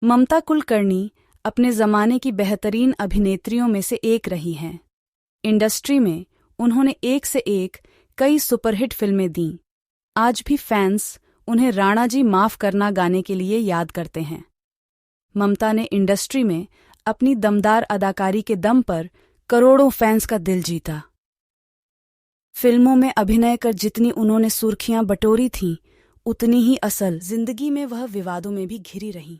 ममता कुलकर्णी अपने ज़माने की बेहतरीन अभिनेत्रियों में से एक रही हैं। इंडस्ट्री में उन्होंने एक से एक कई सुपरहिट फिल्में दीं। आज भी फैंस उन्हें राणा जी माफ़ करना गाने के लिए याद करते हैं। ममता ने इंडस्ट्री में अपनी दमदार अदाकारी के दम पर करोड़ों फैंस का दिल जीता। फिल्मों में अभिनय कर जितनी उन्होंने सुर्खियां बटोरी थीं, उतनी ही असल जिंदगी में वह विवादों में भी घिरी रहीं।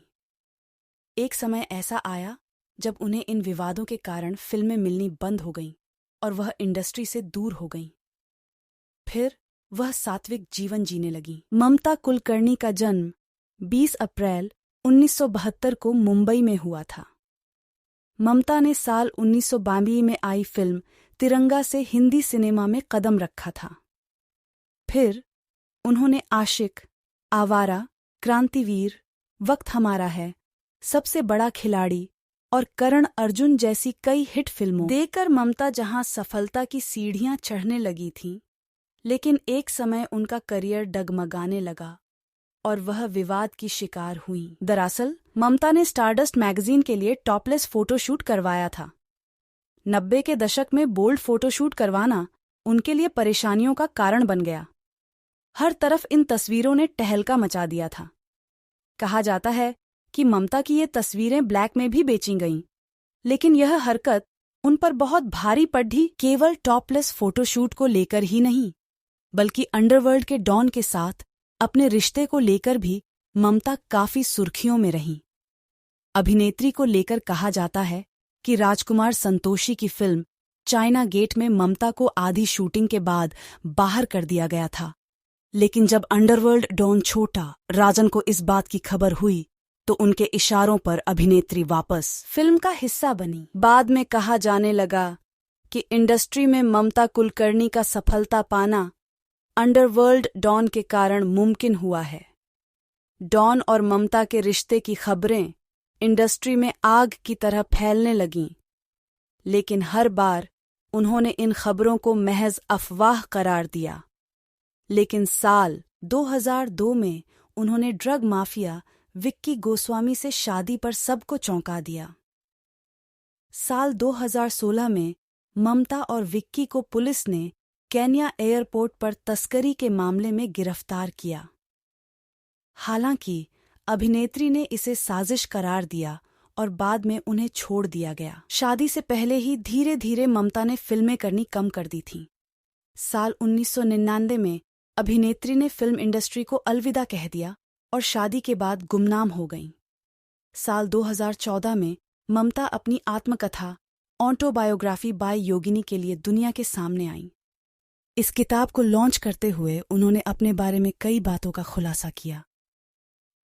एक समय ऐसा आया जब उन्हें इन विवादों के कारण फिल्में मिलनी बंद हो गईं और वह इंडस्ट्री से दूर हो गईं। फिर वह सात्विक जीवन जीने लगीं। ममता कुलकर्णी का जन्म 20 अप्रैल 1972 को मुंबई में हुआ था। ममता ने साल 1992 में आई फिल्म तिरंगा से हिंदी सिनेमा में कदम रखा था। फिर उन्होंने आशिक, आवारा, क्रांतिवीर, वक्त हमारा है, सबसे बड़ा खिलाड़ी और करण अर्जुन जैसी कई हिट फिल्मों देकर ममता जहां सफलता की सीढ़ियां चढ़ने लगी थीं, लेकिन एक समय उनका करियर डगमगाने लगा और वह विवाद की शिकार हुईं। दरअसल ममता ने स्टारडस्ट मैगजीन के लिए टॉपलेस फोटोशूट करवाया था। 90 के दशक में बोल्ड फोटोशूट करवाना उनके लिए परेशानियों का कारण बन गया। हर तरफ इन तस्वीरों ने टहलका मचा दिया था। कहा जाता है कि ममता की ये तस्वीरें ब्लैक में भी बेची गईं, लेकिन यह हरकत उन पर बहुत भारी पड़ी। केवल टॉपलेस फोटोशूट को लेकर ही नहीं, बल्कि अंडरवर्ल्ड के डॉन के साथ अपने रिश्ते को लेकर भी ममता काफी सुर्खियों में रहीं। अभिनेत्री को लेकर कहा जाता है कि राजकुमार संतोषी की फिल्म चाइना गेट में ममता को आधी शूटिंग के बाद बाहर कर दिया गया था, लेकिन जब अंडरवर्ल्ड डॉन छोटा राजन को इस बात की खबर हुई तो उनके इशारों पर अभिनेत्री वापस फिल्म का हिस्सा बनी। बाद में कहा जाने लगा कि इंडस्ट्री में ममता कुलकर्णी का सफलता पाना अंडरवर्ल्ड डॉन के कारण मुमकिन हुआ है। डॉन और ममता के रिश्ते की खबरें इंडस्ट्री में आग की तरह फैलने लगीं, लेकिन हर बार उन्होंने इन खबरों को महज अफवाह करार दिया। लेकिन साल 2002 में उन्होंने ड्रग माफिया विक्की गोस्वामी से शादी पर सबको चौंका दिया। साल 2016 में ममता और विक्की को पुलिस ने केन्या एयरपोर्ट पर तस्करी के मामले में गिरफ्तार किया। हालांकि अभिनेत्री ने इसे साजिश करार दिया और बाद में उन्हें छोड़ दिया गया। शादी से पहले ही धीरे धीरे ममता ने फिल्में करनी कम कर दी थीं। साल 1999 में अभिनेत्री ने फिल्म इंडस्ट्री को अलविदा कह दिया और शादी के बाद गुमनाम हो गईं। साल 2014 में ममता अपनी आत्मकथा ऑटोबायोग्राफी बाय योगिनी के लिए दुनिया के सामने आईं। इस किताब को लॉन्च करते हुए उन्होंने अपने बारे में कई बातों का खुलासा किया।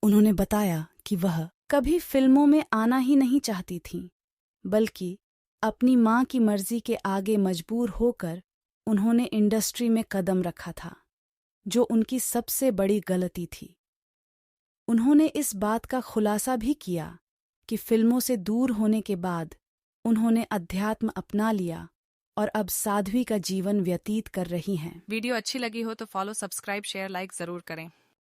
उन्होंने बताया कि वह कभी फिल्मों में आना ही नहीं चाहती थीं, बल्कि अपनी मां की मर्जी के आगे मजबूर होकर उन्होंने इंडस्ट्री में कदम रखा था, जो उनकी सबसे बड़ी गलती थी। उन्होंने इस बात का खुलासा भी किया कि फिल्मों से दूर होने के बाद उन्होंने अध्यात्म अपना लिया और अब साध्वी का जीवन व्यतीत कर रही हैं। वीडियो अच्छी लगी हो तो फॉलो, सब्सक्राइब, शेयर, लाइक जरूर करें।